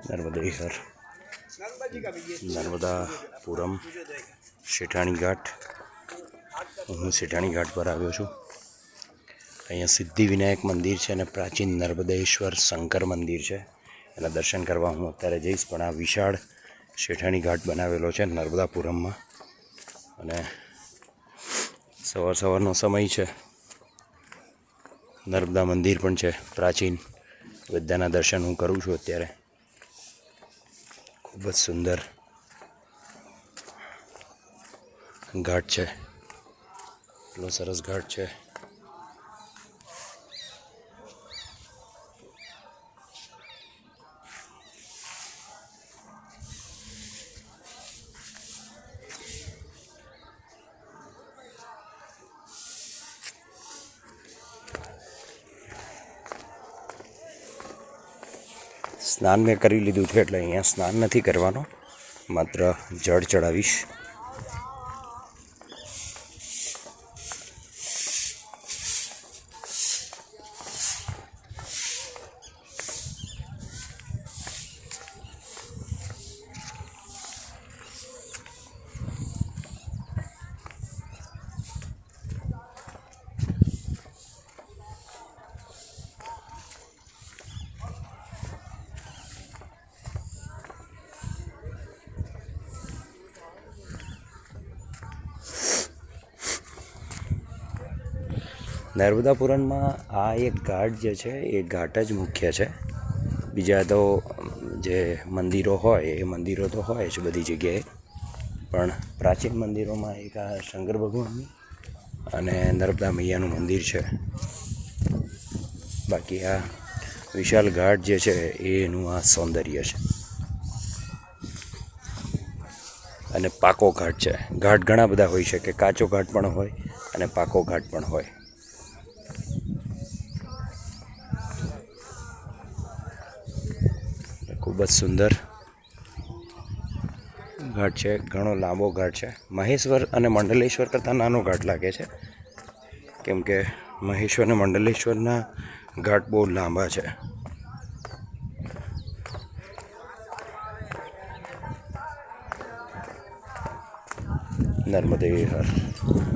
नर्मदे हर नर्मदापुरम सेठाणी घाट। हूँ सेठाणी घाट पर आव्यो छुं। अहींया सिद्धिविनायक मंदिर है, प्राचीन नर्मदेश्वर शंकर मंदिर है। एना दर्शन करवा हूँ अत्यारे जईश। पण आ विशाळ सेठाणी घाट बनावेलो है नर्मदापुरम में। अने सवार सवारनो समय है। नर्मदा मंदिर पण है प्राचीन। बधाना दर्शन हूँ करूँ छूँ अत्यारे। खूब ज सुंदर घाट है। એટલો સરસ ઘાટ છે। स्नान में करी लीधुं छे એટલે અહીંયા સ્નાન નથી કરવાનો, માત્ર જળ ચડાવીશ। नर्मदापुरम में आ एक घाट जो है ये घाट ज मुख्य है। बीजा तो जे मंदिरों होय ए मंदिरों तो होय ज बधी जग्याए, पण प्राचीन मंदिरों में एक आ शंकर भगवान अने नर्मदा मैयानुं मंदिर है। बाकी आ विशाल घाट जे है एनुं आ सौंदर्य है। अने पाको घाट है। घाट घणा बधा होई शके, काचो घाट पण होय अने पाको घाट पण होय। खूब ज सुंदर घाट है। घणो लांबो घाट है। महेश्वर अने मंडलेश्वर करता नानो घाट लागे छे, केम के महेश्वर ने मंडलेश्वरना घाट बहुत लांबा है। नर्मदे हर।